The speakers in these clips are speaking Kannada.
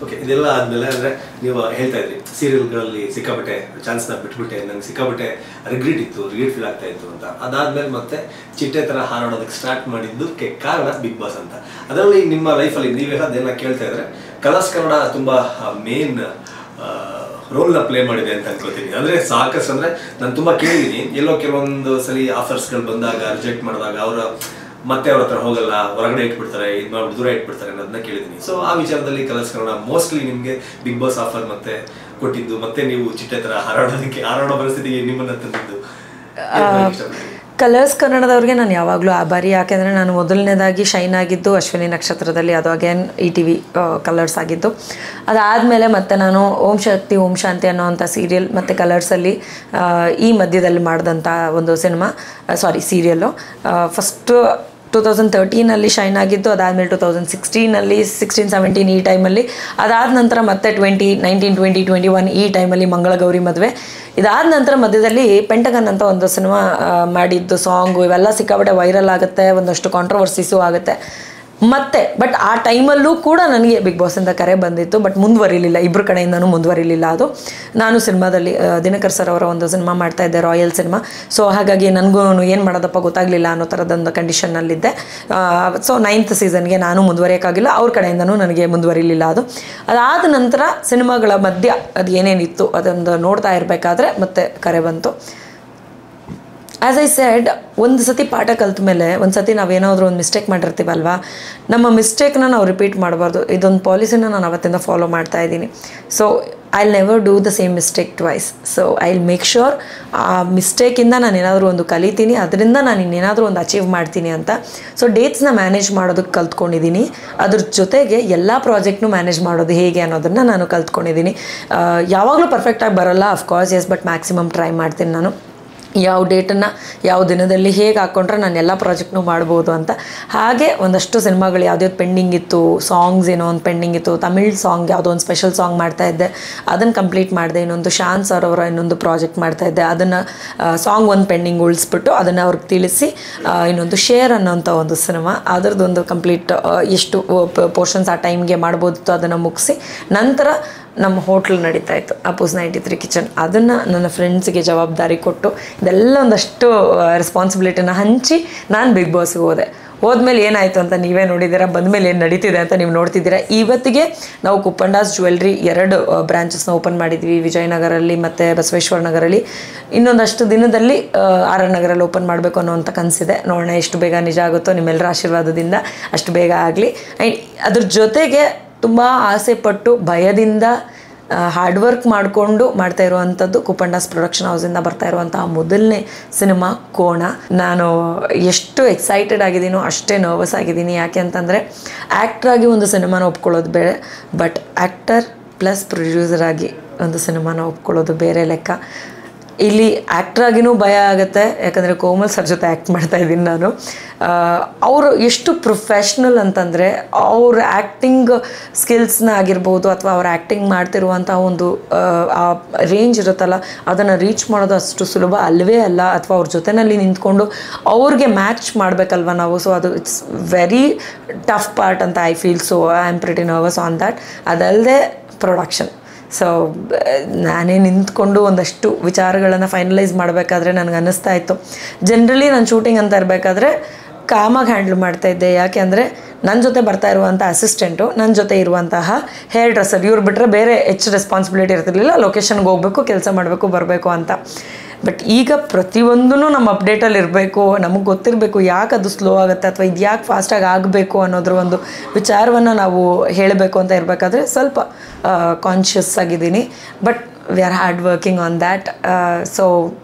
ಓಕೆ, ಇದೆಲ್ಲ ಆದಮೇಲೆ ಅಂದರೆ ನೀವು ಹೇಳ್ತಾ ಇದ್ರಿ ಸೀರಿಯಲ್ಗಳಲ್ಲಿ ಸಿಕ್ಕಾಪಟ್ಟೆ ಚಾನ್ಸ್ನ ಬಿಟ್ಬಿಟ್ಟೆ, ನಂಗೆ ಸಿಕ್ಕಾಪಟ್ಟೆ ರಿಗ್ರೆಟ್ ಫೀಲ್ ಆಗ್ತಾ ಇತ್ತು ಅಂತ. ಅದಾದಮೇಲೆ ಮತ್ತೆ ಚಿಟ್ಟೆ ಥರ ಹಾರಾಡೋದಕ್ಕೆ ಸ್ಟಾರ್ಟ್ ಮಾಡಿದ್ದಕ್ಕೆ ಕಾರಣ ಬಿಗ್ ಬಾಸ್ ಅಂತ. ಅದರಲ್ಲಿ ನಿಮ್ಮ ಲೈಫಲ್ಲಿ ನೀವೇ ಅದೆಲ್ಲ ಕೇಳ್ತಾ ಇದ್ರೆ ಕಲರ್ಸ್ ಕನ್ನಡ ತುಂಬ ಮೇನ್ ರೋಲ್ನ ಪ್ಲೇ ಮಾಡಿದೆ ಅಂತ ಅನ್ಕೋತೀನಿ. ಅಂದರೆ ಸಾಕಷ್ಟು ಅಂದರೆ ನಾನು ತುಂಬ ಕೇಳಿದ್ದೀನಿ, ಎಲ್ಲೋ ಕೆಲವೊಂದು ಸಲ ಆಫರ್ಸ್ಗಳು ಬಂದಾಗ ರಿಜೆಕ್ಟ್ ಮಾಡಿದಾಗ ಮತ್ತೆ ಅವ್ರ ಹತ್ರ ಹೋಗಲ್ಲ, ಹೊರಗಡೆ ಇಟ್ಬಿಡ್ತಾರೆ, ಇದು ಮಾಡ್ಬಿಟ್ಟು ದೂರ ಇಟ್ಬಿಡ್ತಾರೆ ಅನ್ನೋದನ್ನ ಕೇಳಿದ್ದೀನಿ. ಸೊ ಆ ವಿಚಾರದಲ್ಲಿ ಕಲರ್ಸ್ ಕನ್ನಡ ಮೋಸ್ಟ್ಲಿ ನಿಮಗೆ ಬಿಗ್ ಬಾಸ್ ಆಫರ್ ಮತ್ತೆ ಕೊಟ್ಟಿದ್ದು, ಮತ್ತೆ ನೀವು ಚಿಟ್ಟೆ ಥರ ಹಾರಾಡೋ ಪರಿಸ್ಥಿತಿಗೆ ನಿಮ್ಮನ್ನ ತಂದಿದ್ದು? ಕಲರ್ಸ್ ಕನ್ನಡದವ್ರಿಗೆ ನಾನು ಯಾವಾಗಲೂ ಆಭಾರಿ. ಯಾಕೆಂದರೆ ನಾನು ಮೊದಲನೇದಾಗಿ ಶೈನ್ ಆಗಿದ್ದು ಅಶ್ವಿನಿ ನಕ್ಷತ್ರದಲ್ಲಿ, ಅದು ಅಗೇನ್ ETV ಕಲರ್ಸ್ ಆಗಿದ್ದು. ಅದಾದಮೇಲೆ ಮತ್ತೆ ನಾನು ಓಂ ಶಕ್ತಿ ಓಂ ಶಾಂತಿ ಅನ್ನೋವಂಥ ಸೀರಿಯಲ್ ಮತ್ತು ಕಲರ್ಸಲ್ಲಿ ಈ ಮಧ್ಯದಲ್ಲಿ ಮಾಡಿದಂಥ ಒಂದು ಸೀರಿಯಲ್ಲು ಫಸ್ಟು 2013 ಶೈನ್ ಆಗಿದ್ದು. ಅದಾದಮೇಲೆ 2016 16-17 ಈ ಟೈಮಲ್ಲಿ, ಅದಾದ ನಂತರ ಮತ್ತೆ 2019 2021 ಈ ಟೈಮಲ್ಲಿ ಮಂಗಳಗೌರಿ ಮದುವೆ. ಇದಾದ ನಂತರ ಮಧ್ಯದಲ್ಲಿ ಪೆಂಟಗನ್ ಅಂತ ಒಂದು ಸಿನಿಮಾ ಮಾಡಿದ್ದು, ಸಾಂಗು ಇವೆಲ್ಲ ಸಿಕ್ಕಾಪಟ್ಟೆ ವೈರಲ್ ಆಗುತ್ತೆ, ಒಂದಷ್ಟು ಕಾಂಟ್ರವರ್ಸೀಸು ಆಗುತ್ತೆ ಮತ್ತೆ. ಬಟ್ ಆ ಟೈಮಲ್ಲೂ ಕೂಡ ನನಗೆ ಬಿಗ್ ಬಾಸಿಂದ ಕರೆ ಬಂದಿತ್ತು, ಬಟ್ ಮುಂದುವರಿಲಿಲ್ಲ, ಇಬ್ಬರ ಕಡೆಯಿಂದನೂ ಮುಂದುವರಿಲಿಲ್ಲ ಅದು. ನಾನು ಸಿನಿಮಾದಲ್ಲಿ ದಿನಕರ್ ಸರ್ ಅವರ ಒಂದು ಸಿನಿಮಾ ಮಾಡ್ತಾಯಿದ್ದೆ, ರಾಯಲ್ ಸಿನಿಮಾ. ಸೊ ಹಾಗಾಗಿ ನನಗೂ ಏನು ಮಾಡೋದಪ್ಪ ಗೊತ್ತಾಗಲಿಲ್ಲ ಅನ್ನೋ ಥರದೊಂದು ಕಂಡೀಷನ್ನಲ್ಲಿದ್ದೆ. ಸೊ 9th ಸೀಸನ್ಗೆ ನಾನು ಮುಂದುವರಿಯೋಕ್ಕಾಗಿಲ್ಲ, ಅವ್ರ ಕಡೆಯಿಂದನೂ ನನಗೆ ಮುಂದುವರಿಲಿಲ್ಲ ಅದು. ಅದಾದ ನಂತರ ಸಿನಿಮಾಗಳ ಮಧ್ಯ ಅದು ಏನೇನಿತ್ತು ಅದೊಂದು ನೋಡ್ತಾ ಇರಬೇಕಾದ್ರೆ ಮತ್ತೆ ಕರೆ ಬಂತು. ಆ್ಯಸ್ ಐ ಸೆಡ್, ಒಂದು ಸತಿ ಪಾಠ ಕಲ್ತ ಮೇಲೆ ಒಂದು ಸತಿ ನಾವೇನಾದರೂ ಒಂದು ಮಿಸ್ಟೇಕ್ ಮಾಡಿರ್ತೀವಲ್ವ, ನಮ್ಮ ಮಿಸ್ಟೇಕ್ನ ನಾವು ರಿಪೀಟ್ ಮಾಡಬಾರ್ದು. ಇದೊಂದು ಪಾಲಿಸಿನ ನಾನು ಅವತ್ತಿಂದ ಫಾಲೋ ಮಾಡ್ತಾ ಇದ್ದೀನಿ. So I will never do the same mistake twice. So I will make sure ಆ ಮಿಸ್ಟೇಕಿಂದ ನಾನು ಏನಾದರೂ ಒಂದು ಕಲಿತೀನಿ, ಅದರಿಂದ ನಾನು ಇನ್ನೇನಾದರೂ ಒಂದು ಅಚೀವ್ ಮಾಡ್ತೀನಿ ಅಂತ. ಸೊ ಡೇಟ್ಸ್ನ ಮ್ಯಾನೇಜ್ ಮಾಡೋದಕ್ಕೆ ಕಲ್ತ್ಕೊಂಡಿದ್ದೀನಿ. ಅದ್ರ ಜೊತೆಗೆ ಎಲ್ಲ ಪ್ರಾಜೆಕ್ಟ್ನು ಮ್ಯಾನೇಜ್ ಮಾಡೋದು ಹೇಗೆ ಅನ್ನೋದನ್ನು ನಾನು ಕಲ್ತ್ಕೊಂಡಿದ್ದೀನಿ. ಯಾವಾಗಲೂ ಪರ್ಫೆಕ್ಟಾಗಿ ಬರೋಲ್ಲ, of course, yes, but maximum try ಮಾಡ್ತೀನಿ ನಾನು. ಯಾವ ಡೇಟನ್ನು ಯಾವ ದಿನದಲ್ಲಿ ಹೇಗೆ ಹಾಕ್ಕೊಂಡ್ರೆ ನಾನು ಎಲ್ಲ ಪ್ರಾಜೆಕ್ಟ್ನೂ ಮಾಡ್ಬೋದು ಅಂತ. ಹಾಗೆ ಒಂದಷ್ಟು ಸಿನಿಮಾಗಳು ಯಾವುದ್ಯಾವ್ದು ಪೆಂಡಿಂಗ್ ಇತ್ತು, ಸಾಂಗ್ಸ್ ಏನೋ ಒಂದು ಪೆಂಡಿಂಗ್ ಇತ್ತು. ತಮಿಳ್ ಸಾಂಗ್ ಯಾವುದೋ ಒಂದು ಸ್ಪೆಷಲ್ ಸಾಂಗ್ ಮಾಡ್ತಾಯಿದ್ದೆ, ಅದನ್ನು ಕಂಪ್ಲೀಟ್ ಮಾಡಿದೆ. ಇನ್ನೊಂದು ಶಾನ್ ಸರ್ ಅವರ ಇನ್ನೊಂದು ಪ್ರಾಜೆಕ್ಟ್ ಮಾಡ್ತಾಯಿದ್ದೆ, ಅದನ್ನು ಸಾಂಗ್ ಒಂದು ಪೆಂಡಿಂಗ್ ಉಳಿಸ್ಬಿಟ್ಟು ಅದನ್ನು ಅವ್ರಿಗೆ ತಿಳಿಸಿ ಇನ್ನೊಂದು ಶೇರ್ ಅನ್ನೋಂಥ ಒಂದು ಸಿನಿಮಾ, ಅದರದ್ದೊಂದು ಕಂಪ್ಲೀಟ್ ಎಷ್ಟು ಪೋರ್ಷನ್ಸ್ ಆ ಟೈಮ್ಗೆ ಮಾಡ್ಬೋದಿತ್ತು ಅದನ್ನು ಮುಗಿಸಿ ನಂತರ ನಮ್ಮ ಹೋಟ್ಲ್ ನಡೀತಾ ಇತ್ತು, ಅಪೂಸ್ 93 ಕಿಚನ್. ಅದನ್ನು ನನ್ನ ಫ್ರೆಂಡ್ಸಿಗೆ ಜವಾಬ್ದಾರಿ ಕೊಟ್ಟು ಇದೆಲ್ಲ ಒಂದಷ್ಟು ರೆಸ್ಪಾನ್ಸಿಬಿಲಿಟಿನ ಹಂಚಿ ನಾನು ಬಿಗ್ ಬಾಸ್ಗೆ ಹೋದ್ಮೇಲೆ ಏನಾಯಿತು ಅಂತ ನೀವೇ ನೋಡಿದ್ದೀರಾ, ಬಂದಮೇಲೆ ಏನು ನಡೀತಿದೆ ಅಂತ ನೀವು ನೋಡ್ತಿದ್ದೀರಾ. ಇವತ್ತಿಗೆ ನಾವು ಕುಪ್ಪಂಡಾಸ್ ಜ್ಯುವೆಲ್ರಿ 2 ಬ್ರಾಂಚಸ್ನ ಓಪನ್ ಮಾಡಿದ್ವಿ, ವಿಜಯನಗರಲ್ಲಿ ಮತ್ತು ಬಸವೇಶ್ವರ ನಗರಲ್ಲಿ. ಇನ್ನೊಂದಷ್ಟು ದಿನದಲ್ಲಿ RR ನಗರಲ್ಲಿ ಓಪನ್ ಮಾಡಬೇಕು ಅನ್ನೋವಂಥ ಕನಸಿದೆ. ನೋಡೋಣ ಎಷ್ಟು ಬೇಗ ನಿಜ ಆಗುತ್ತೋ, ನಿಮ್ಮೆಲ್ಲರ ಆಶೀರ್ವಾದದಿಂದ ಅಷ್ಟು ಬೇಗ ಆಗಲಿ. ಆ್ಯಂಡ್ ಅದ್ರ ಜೊತೆಗೆ ತುಂಬ ಆಸೆಪಟ್ಟು ಭಯದಿಂದ ಹಾರ್ಡ್ ವರ್ಕ್ ಮಾಡಿಕೊಂಡು ಮಾಡ್ತಾ ಇರುವಂಥದ್ದು ಕುಪ್ಪಂಡಾಸ್ ಪ್ರೊಡಕ್ಷನ್ ಹೌಸಿಂದ ಬರ್ತಾ ಇರುವಂತಹ ಮೊದಲನೇ ಸಿನಿಮಾ ಕೋಣ. ನಾನು ಎಷ್ಟು ಎಕ್ಸೈಟೆಡ್ ಆಗಿದ್ದೀನೋ ಅಷ್ಟೇ ನರ್ವಸ್ ಆಗಿದ್ದೀನಿ. ಯಾಕೆ ಅಂತಂದರೆ ಆ್ಯಕ್ಟ್ರಾಗಿ ಒಂದು ಸಿನಿಮಾನ ಒಪ್ಕೊಳ್ಳೋದು ಬೇರೆ, ಬಟ್ ಆ್ಯಕ್ಟರ್ ಪ್ಲಸ್ ಪ್ರೊಡ್ಯೂಸರ್ ಆಗಿ ಒಂದು ಸಿನಿಮಾನ ಒಪ್ಕೊಳ್ಳೋದು ಬೇರೆ ಲೆಕ್ಕ. ಇಲ್ಲಿ ಆ್ಯಕ್ಟ್ರಾಗಿನೂ ಭಯ ಆಗುತ್ತೆ, ಯಾಕಂದರೆ ಕೋಮಲ್ ಸರ್ ಜೊತೆ ಆ್ಯಕ್ಟ್ ಮಾಡ್ತಾಯಿದ್ದೀನಿ ನಾನು. ಅವರು ಎಷ್ಟು ಪ್ರೊಫೆಷ್ನಲ್ ಅಂತಂದರೆ ಅವ್ರ ಆ್ಯಕ್ಟಿಂಗ್ ಸ್ಕಿಲ್ಸ್ನ ಆಗಿರ್ಬೋದು ಅಥವಾ ಅವ್ರು ಆ್ಯಕ್ಟಿಂಗ್ ಮಾಡ್ತಿರುವಂಥ ಒಂದು ಆ ರೇಂಜ್ ಇರುತ್ತಲ್ಲ, ಅದನ್ನು ರೀಚ್ ಮಾಡೋದು ಅಷ್ಟು ಸುಲಭ ಅಲ್ಲವೇ ಅಲ್ಲ. ಅಥವಾ ಅವ್ರ ಜೊತೆಯಲ್ಲಿ ನಿಂತ್ಕೊಂಡು ಅವ್ರಿಗೆ ಮ್ಯಾಚ್ ಮಾಡಬೇಕಲ್ವ ನಾವು. ಸೊ ಅದು ಇಟ್ಸ್ ವೆರಿ ಟಫ್ ಪಾರ್ಟ್ ಅಂತ I feel. So I am pretty nervous on that. ಅದಲ್ಲದೆ ಪ್ರೊಡಕ್ಷನ್. ಸೊ ನಾನೇ ನಿಂತ್ಕೊಂಡು ಒಂದಷ್ಟು ವಿಚಾರಗಳನ್ನು ಫೈನಲೈಸ್ ಮಾಡಬೇಕಾದ್ರೆ ನನಗೆ ಅನ್ನಿಸ್ತಾ ಇತ್ತು, ಜನರಲಿ ನಾನು ಶೂಟಿಂಗ್ ಅಂತ ಇರಬೇಕಾದ್ರೆ ಕಾಮಾಗಿ ಹ್ಯಾಂಡ್ಲ್ ಮಾಡ್ತಾಯಿದ್ದೆ. ಯಾಕೆ ಅಂದರೆ ನನ್ನ ಜೊತೆ ಬರ್ತಾ ಇರುವಂಥ ಅಸಿಸ್ಟೆಂಟು, ನನ್ನ ಜೊತೆ ಇರುವಂತಹ ಹೇರ್ ಡ್ರೆಸ್ಸರ್, ಇವ್ರು ಬಿಟ್ಟರೆ ಬೇರೆ ಹೆಚ್ಚು ರೆಸ್ಪಾನ್ಸಿಬಿಲಿಟಿ ಇರ್ತಿರ್ಲಿಲ್ಲ. ಲೊಕೇಶನ್ಗೆ ಹೋಗಬೇಕು, ಕೆಲಸ ಮಾಡಬೇಕು, ಬರಬೇಕು ಅಂತ. ಬಟ್ ಈಗ ಪ್ರತಿಯೊಂದೂ ನಮ್ಮ ಅಪ್ಡೇಟಲ್ಲಿ ಇರಬೇಕು, ನಮಗೆ ಗೊತ್ತಿರಬೇಕು ಯಾಕೆ ಅದು ಸ್ಲೋ ಆಗುತ್ತೆ ಅಥವಾ ಇದು ಯಾಕೆ ಫಾಸ್ಟಾಗಿ ಆಗಬೇಕು ಅನ್ನೋದ್ರ ಒಂದು ವಿಚಾರವನ್ನು ನಾವು ಹೇಳಬೇಕು ಅಂತ ಇರಬೇಕಾದ್ರೆ ಸ್ವಲ್ಪ ಕಾನ್ಷಿಯಸ್ ಆಗಿದ್ದೀನಿ. But we are hard working on that. So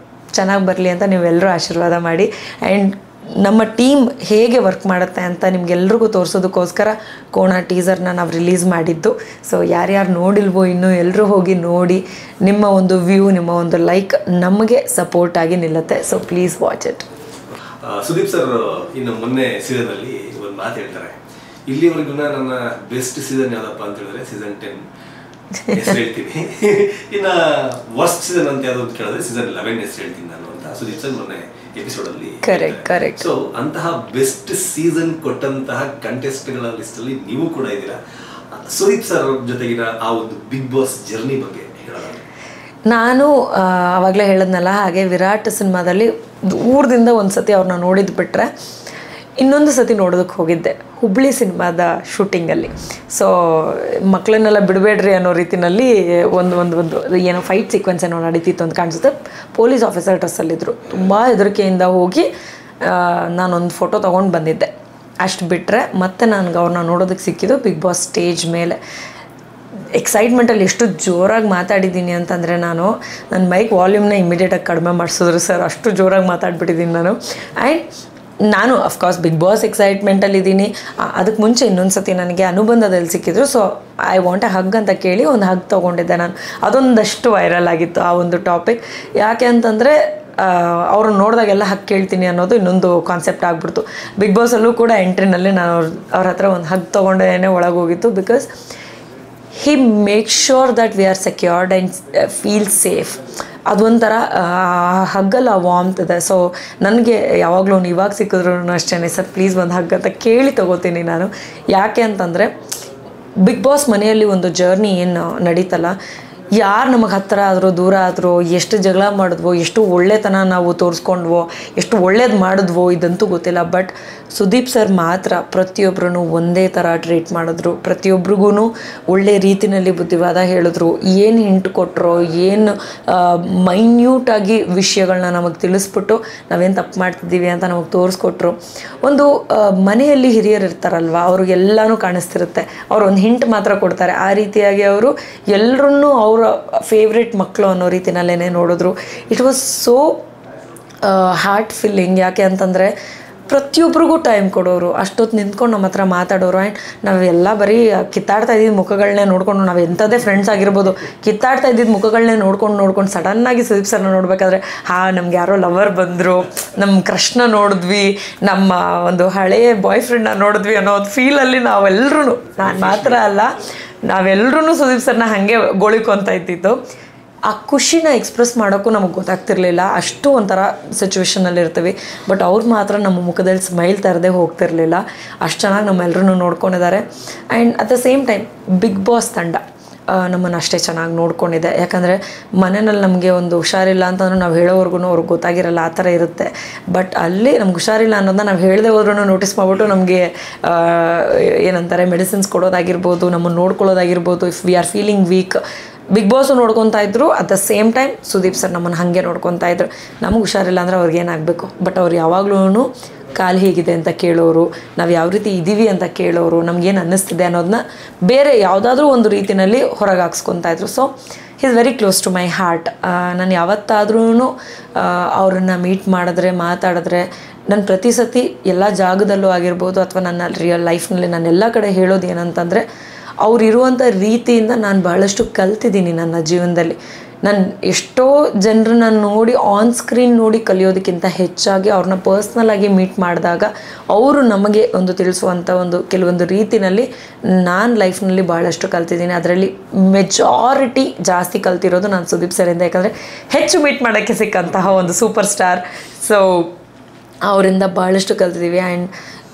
ಚೆನ್ನಾಗಿ ಬರಲಿ ಅಂತ ನೀವೆಲ್ಲರೂ ಆಶೀರ್ವಾದ ಮಾಡಿ. ಆ್ಯಂಡ್ ನಮ್ಮ ಟೀಮ್ ಹೇಗೆ ವರ್ಕ್ ಮಾಡುತ್ತೆ ಅಂತ ನಿಮಗೆಲ್ರಿಗೂ ತೋರಿಸೋದಕ್ಕೋಸ್ಕರ ಕೋಣ ಟೀಸರ್ನ ನಾವು ರಿಲೀಸ್ ಮಾಡಿದ್ದು. ಸೊ ಯಾರ್ಯಾರು ನೋಡಿಲ್ವೋ ಇನ್ನೂ ಎಲ್ಲರೂ ಹೋಗಿ ನೋಡಿ. ನಿಮ್ಮ ಒಂದು ವ್ಯೂ, ನಿಮ್ಮ ಒಂದು ಲೈಕ್ ನಮಗೆ ಸಪೋರ್ಟಾಗಿ ನಿಲ್ಲುತ್ತೆ. So please watch it. Sudeep sir ಇನ್ನು ಮೊನ್ನೆ ಸೀಸನಲ್ಲಿ ಒಂದು ಮಾತು ಹೇಳ್ತಾರೆ, ಇಲ್ಲಿವರೆಗೂ ನನ್ನ ಬೆಸ್ಟ್ ಸೀಸನ್ ಯಾವುದಪ್ಪ ಅಂತ ಹೇಳಿದ್ರೆ ಸೀಸನ್ 10 ಹೆಸರು ಹೇಳ್ತೀನಿ. ಇನ್ನು ವರ್ಸ್ಟ್ ಸೀಸನ್ ಅಂತ ಯಾವ್ದು ಅಂತ ಕೇಳಿದ್ರೆ ಸೀಸನ್ 11 ಹೆಸರು ಹೇಳ್ತೀನಿ ನಾನು ಅಂತ ಸುದೀಪ್ ಸರ್ ಮೊನ್ನೆ ಎಪಿಸೋಡಲ್ಲಿ. ಕರೆಕ್ಟ್. ಸೊ ಅಂತಹ ಬೆಸ್ಟ್ ಸೀಸನ್ ಕೊಟ್ಟಂತಹ ಕಂಟೆಸ್ಟ್ಗಳ ಲಿಸ್ಟಲ್ಲಿ ನೀವು ಕೂಡ ಇದ್ದೀರಾ. ಸುದೀಪ್ ಸರ್ ಜೊತೆಗಿನ ಆ ಒಂದು ಬಿಗ್ ಬಾಸ್ ಜರ್ನಿ ಬಗ್ಗೆ ಹೇಳೋದಾದ್ರೆ? ನಾನು ಆವಾಗಲೇ ಹೇಳಿದ್ನಲ್ಲ, ಹಾಗೆ ವಿರಾಟ್ ಸಿನಿಮಾದಲ್ಲಿ ದೂರದಿಂದ ಒಂದು ಸತಿ ಅವ್ರನ್ನ ನೋಡಿದ್ದು ಬಿಟ್ಟರೆ ಇನ್ನೊಂದು ಸತಿ ನೋಡೋದಕ್ಕೆ ಹೋಗಿದ್ದೆ ಹುಬ್ಳಿ ಸಿನಿಮಾದ ಶೂಟಿಂಗಲ್ಲಿ. ಸೊ ಮಕ್ಕಳನ್ನೆಲ್ಲ ಬಿಡಬೇಡ್ರಿ ಅನ್ನೋ ರೀತಿಯಲ್ಲಿ ಒಂದು ಏನೋ ಫೈಟ್ ಸೀಕ್ವೆನ್ಸ್ ಏನೋ ನಡೀತಿತ್ತು ಅಂತ ಕಾಣಿಸುತ್ತೆ. ಪೊಲೀಸ್ ಆಫೀಸರ್ ಡ್ರೆಸ್ಸಲ್ಲಿದ್ದರು. ತುಂಬ ಹೆದರಿಕೆಯಿಂದ ಹೋಗಿ ನಾನೊಂದು ಫೋಟೋ ತೊಗೊಂಡು ಬಂದಿದ್ದೆ. ಅಷ್ಟು ಬಿಟ್ಟರೆ ಮತ್ತೆ ನನಗೆ ಅವ್ರನ್ನ ನೋಡೋದಕ್ಕೆ ಸಿಕ್ಕಿದ್ದು ಬಿಗ್ ಬಾಸ್ ಸ್ಟೇಜ್ ಮೇಲೆ. ಎಕ್ಸೈಟ್ಮೆಂಟಲ್ಲಿ ಎಷ್ಟು ಜೋರಾಗಿ ಮಾತಾಡಿದ್ದೀನಿ ಅಂತಂದರೆ ನನ್ನ ಮೈಕ್ ವಾಲ್ಯೂಮ್ನ ಇಮಿಡಿಯೇಟಾಗಿ ಕಡಿಮೆ ಮಾಡಿಸಿದ್ರು ಸರ್, ಅಷ್ಟು ಜೋರಾಗಿ ಮಾತಾಡ್ಬಿಟ್ಟಿದ್ದೀನಿ ನಾನು. ಆ್ಯಂಡ್ ನಾನು ಅಫ್ಕೋರ್ಸ್ ಬಿಗ್ ಬಾಸ್ ಎಕ್ಸೈಟ್ಮೆಂಟಲ್ಲಿದ್ದೀನಿ. ಅದಕ್ಕೆ ಮುಂಚೆ ಇನ್ನೊಂದು ಸತಿ ನನಗೆ ಅನುಬಂಧದಲ್ಲಿ ಸಿಕ್ಕಿದ್ರು. So I want A hug ಅಂತ ಕೇಳಿ ಒಂದು ಹಗ್ ತೊಗೊಂಡಿದ್ದೆ ನಾನು. ಅದೊಂದಷ್ಟು ವೈರಲ್ ಆಗಿತ್ತು ಆ ಒಂದು ಟಾಪಿಕ್. ಯಾಕೆ ಅಂತಂದರೆ ಅವ್ರನ್ನ ನೋಡಿದಾಗೆಲ್ಲ ಹಗ್ ಕೇಳ್ತೀನಿ ಅನ್ನೋದು ಇನ್ನೊಂದು ಕಾನ್ಸೆಪ್ಟ್ ಆಗಿಬಿಡ್ತು. ಬಿಗ್ ಬಾಸಲ್ಲೂ ಕೂಡ ಎಂಟ್ರಿನಲ್ಲಿ ನಾನು ಅವ್ರ ಹತ್ರ ಒಂದು ಹಗ್ ತೊಗೊಂಡೇನೆ ಒಳಗೆ ಹೋಗಿತ್ತು. Because he makes sure that we are secured and feel safe. ಅದೊಂಥರ ಹಗ್ಗಲ್ಲ ವಾಮ್ತ್ ಇದೆ. ಸೊ ನನಗೆ ಯಾವಾಗಲೂ ಇವಾಗ ಸಿಕ್ಕಿದ್ರು ಅಷ್ಟೇ ಸರ್ ಪ್ಲೀಸ್ ಒಂದು ಹಗ್ ಅಂತ ಕೇಳಿ ತೊಗೋತೀನಿ ನಾನು. ಯಾಕೆ ಅಂತಂದರೆ ಬಿಗ್ ಬಾಸ್ ಮನೆಯಲ್ಲಿ ಒಂದು ಜರ್ನಿ ಏನು ನಡೀತಲ್ಲ, ಯಾರು ನಮಗೆ ಹತ್ತಿರ ಆದರೂ ದೂರ ಆದರೂ, ಎಷ್ಟು ಜಗಳ ಮಾಡಿದ್ವೋ, ಎಷ್ಟು ಒಳ್ಳೆತನ ನಾವು ತೋರಿಸ್ಕೊಂಡ್ವೋ, ಎಷ್ಟು ಒಳ್ಳೇದು ಮಾಡಿದ್ವೋ ಇದಂತೂ ಗೊತ್ತಿಲ್ಲ. ಬಟ್ ಸುದೀಪ್ ಸರ್ ಮಾತ್ರ ಪ್ರತಿಯೊಬ್ಬರೂ ಒಂದೇ ಥರ ಟ್ರೀಟ್ ಮಾಡಿದ್ರು. ಪ್ರತಿಯೊಬ್ರಿಗೂ ಒಳ್ಳೆ ರೀತಿಯಲ್ಲಿ ಬುದ್ಧಿವಾದ ಹೇಳಿದ್ರು. ಏನು ಹಿಂಟು ಕೊಟ್ಟರೋ, ಏನು ಮೈನ್ಯೂಟಾಗಿ ವಿಷಯಗಳನ್ನ ನಮಗೆ ತಿಳಿಸ್ಬಿಟ್ಟು ನಾವೇನು ತಪ್ಪು ಮಾಡ್ತಿದ್ದೀವಿ ಅಂತ ನಮಗೆ ತೋರಿಸ್ಕೊಟ್ರು. ಒಂದು ಮನೆಯಲ್ಲಿ ಹಿರಿಯರು ಇರ್ತಾರಲ್ವ, ಅವ್ರಿಗೆಲ್ಲನೂ ಕಾಣಿಸ್ತಿರುತ್ತೆ, ಅವ್ರು ಒಂದು ಹಿಂಟ್ ಮಾತ್ರ ಕೊಡ್ತಾರೆ. ಆ ರೀತಿಯಾಗಿ ಅವರು ಎಲ್ಲರನ್ನೂ ಅವ್ರ ಫೇವ್ರೆಟ್ ಮಕ್ಕಳು ಅನ್ನೋ ರೀತಿನಲ್ಲೇ ನೋಡಿದ್ರು. It was so heart filling. ಯಾಕೆ ಅಂತಂದರೆ ಪ್ರತಿಯೊಬ್ಬರಿಗೂ ಟೈಮ್ ಕೊಡೋರು, ಅಷ್ಟೊತ್ತು ನಿಂತ್ಕೊಂಡು ನಮ್ಮ ಹತ್ರ ಮಾತಾಡೋರು. ಆ್ಯಂಡ್ ನಾವೆಲ್ಲ ಬರೀ ಕಿತ್ತಾಡ್ತಾ ಇದ್ದಿದ್ದು ಮುಖಗಳನ್ನೇ ನೋಡ್ಕೊಂಡು, ನಾವು ಎಂಥದೇ ಫ್ರೆಂಡ್ಸ್ ಆಗಿರ್ಬೋದು, ಕಿತ್ತಾಡ್ತಾ ಇದ್ದಿದ್ದು ಮುಖಗಳನ್ನೇ ನೋಡ್ಕೊಂಡು ಸಡನ್ನಾಗಿ ಸುದೀಪ್ ಸರ್ನ ನೋಡಬೇಕಾದ್ರೆ ನಮ್ಗೆ ಯಾರೋ ಲವರ್ ಬಂದರು, ನಮ್ಮ ಕ್ರಶ್ನ ನೋಡಿದ್ವಿ, ನಮ್ಮ ಒಂದು ಹಳೆಯ ಬಾಯ್ ಫ್ರೆಂಡ್ನ ನೋಡಿದ್ವಿ ಅನ್ನೋ ಒಂದು ಫೀಲಲ್ಲಿ ನಾವೆಲ್ಲರೂ, ನಾನು ಮಾತ್ರ ಅಲ್ಲ ನಾವೆಲ್ಲರೂ ಸುದೀಪ್ ಸರ್ನ ಹಾಗೆ ಗೋಳಿಕೊಂತ ಇದ್ದಿದ್ದು. ಆ ಖುಷಿನ ಎಕ್ಸ್ಪ್ರೆಸ್ ಮಾಡೋಕ್ಕೂ ನಮಗೆ ಗೊತ್ತಾಗ್ತಿರ್ಲಿಲ್ಲ. ಅಷ್ಟು ಒಂಥರ ಸಿಚುವೇಷನಲ್ಲಿ ಇರ್ತೀವಿ. ಬಟ್ ಅವ್ರು ಮಾತ್ರ ನಮ್ಮ ಮುಖದಲ್ಲಿ ಸ್ಮೈಲ್ ತರದೇ ಹೋಗ್ತಿರ್ಲಿಲ್ಲ. ಅಷ್ಟು ಚೆನ್ನಾಗಿ ನಮ್ಮೆಲ್ಲರೂ ನೋಡ್ಕೊಂಡಿದ್ದಾರೆ. And at the same time Big Boss ತಂಡ ನಮ್ಮನ್ನು ಅಷ್ಟೇ ಚೆನ್ನಾಗಿ ನೋಡ್ಕೊಂಡಿದೆ. ಯಾಕಂದರೆ ಮನೆಯಲ್ಲಿ ನಮಗೆ ಒಂದು ಹುಷಾರಿಲ್ಲ ಅಂತಂದ್ರೆ ನಾವು ಹೇಳೋವರೆಗೂ ಅವ್ರಿಗೆ ಗೊತ್ತಾಗಿರಲ್ಲ, ಆ ಥರ ಇರುತ್ತೆ. ಬಟ್ ಅಲ್ಲಿ ನಮ್ಗೆ ಹುಷಾರಿಲ್ಲ ಅನ್ನೋದನ್ನ ನಾವು ಹೇಳದೆ ಹೋದ್ರೂ ನೋಟಿಸ್ ಮಾಡಿಬಿಟ್ಟು ನಮಗೆ ಏನಂತಾರೆ ಮೆಡಿಸಿನ್ಸ್ ಕೊಡೋದಾಗಿರ್ಬೋದು, ನಮ್ಮನ್ನು ನೋಡ್ಕೊಳ್ಳೋದಾಗಿರ್ಬೋದು. If we are feeling weak, Big Boss ನೋಡ್ಕೊತಾ ಇದ್ರು. At the same time Sudeep sir ನಮ್ಮನ್ನು ಹಾಗೆ ನೋಡ್ಕೊತಾ ಇದ್ರು. ನಮಗೆ ಹುಷಾರಿಲ್ಲ ಅಂದರೆ ಅವ್ರಿಗೇನಾಗಬೇಕು, ಬಟ್ ಅವ್ರು ಯಾವಾಗಲೂ ಕಾಲು ಹೇಗಿದೆ ಅಂತ ಕೇಳೋರು, ನಾವು ಯಾವ ರೀತಿ ಇದ್ದೀವಿ ಅಂತ ಕೇಳೋರು, ನಮಗೇನು ಅನ್ನಿಸ್ತಿದೆ ಅನ್ನೋದನ್ನ ಬೇರೆ ಯಾವುದಾದ್ರೂ ಒಂದು ರೀತಿಯಲ್ಲಿ ಹೊರಗೆ ಹಾಕ್ಸ್ಕೊತಾ ಇದ್ರು. So he is very close to my heart. ನಾನು ಯಾವತ್ತಾದ್ರೂ ಅವ್ರನ್ನ ಮೀಟ್ ಮಾಡಿದ್ರೆ, ಮಾತಾಡಿದ್ರೆ, ನಾನು ಪ್ರತಿ ಸತಿ ಎಲ್ಲ ಜಾಗದಲ್ಲೂ ಆಗಿರ್ಬೋದು ಅಥವಾ ನನ್ನ ರಿಯಲ್ ಲೈಫ್ನಲ್ಲಿ ನಾನು ಎಲ್ಲ ಕಡೆ ಹೇಳೋದು ಏನಂತಂದರೆ, ಅವರಿರುವಂಥ ರೀತಿಯಿಂದ ನಾನು ಬಹಳಷ್ಟು ಕಲ್ತಿದ್ದೀನಿ ನನ್ನ ಜೀವನದಲ್ಲಿ. ನಾನು ಎಷ್ಟೋ ಜನರನ್ನ ನೋಡಿ ಆನ್ ಸ್ಕ್ರೀನ್ ನೋಡಿ ಕಲಿಯೋದಕ್ಕಿಂತ ಹೆಚ್ಚಾಗಿ ಅವ್ರನ್ನ ಪರ್ಸ್ನಲಾಗಿ ಮೀಟ್ ಮಾಡಿದಾಗ ಅವರು ನಮಗೆ ಒಂದು ತಿಳಿಸುವಂಥ ಒಂದು ಕೆಲವೊಂದು ರೀತಿಯಲ್ಲಿ ನಾನು ಲೈಫ್ನಲ್ಲಿ ಭಾಳಷ್ಟು ಕಲ್ತಿದ್ದೀನಿ. ಅದರಲ್ಲಿ ಮೆಜಾರಿಟಿ ಜಾಸ್ತಿ ಕಲ್ತಿರೋದು ನಾನು ಸುದೀಪ್ ಸರಿಂದ. ಯಾಕಂದರೆ ಹೆಚ್ಚು ಮೀಟ್ ಮಾಡೋಕ್ಕೆ ಸಿಕ್ಕಂತಹ ಒಂದು ಸೂಪರ್ ಸ್ಟಾರ್. ಸೊ ಅವರಿಂದ ಭಾಳಷ್ಟು ಕಲ್ತಿದ್ದೀವಿ. ಆ್ಯಂಡ್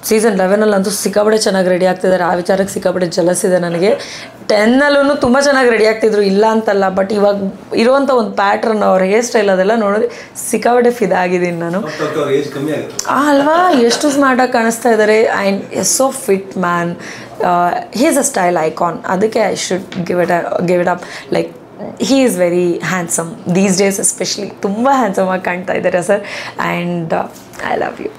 ಸೀಸನ್ 11 ಸಿಕ್ಕಾಪಟ್ಟೆ ಚೆನ್ನಾಗಿ ರೆಡಿ ಆಗ್ತಿದ್ದಾರೆ. ಆ ವಿಚಾರಕ್ಕೆ ಸಿಕ್ಕಾಪಟ್ಟೆ ಜಲಸ್ ಇದೆ ನನಗೆ. 10 ತುಂಬ ಚೆನ್ನಾಗಿ ರೆಡಿ ಆಗ್ತಿದ್ರು, ಇಲ್ಲ ಅಂತಲ್ಲ. ಬಟ್ ಇವಾಗ ಇರುವಂಥ ಒಂದು ಪ್ಯಾಟ್ರನ್, ಅವ್ರ ಹೇರ್ ಸ್ಟೈಲ್ ಅದೆಲ್ಲ ನೋಡಿದ್ರೆ ಸಿಕ್ಕಾಪಟ್ಟೆ ಫಿದಾಗಿದ್ದೀನಿ ನಾನು. ಅಲ್ವಾ, ಎಷ್ಟು ಸ್ಮಾರ್ಟಾಗಿ ಕಾಣಿಸ್ತಾ ಇದ್ದಾರೆ. And so fit man. He is a style icon. ಅದಕ್ಕೆ I should give it up. Like he is very handsome these days, especially ತುಂಬ ಹ್ಯಾಂಡ್ಸಮ್ ಆಗಿ ಕಾಣ್ತಾ ಇದ್ದಾರೆ sir. And I love you.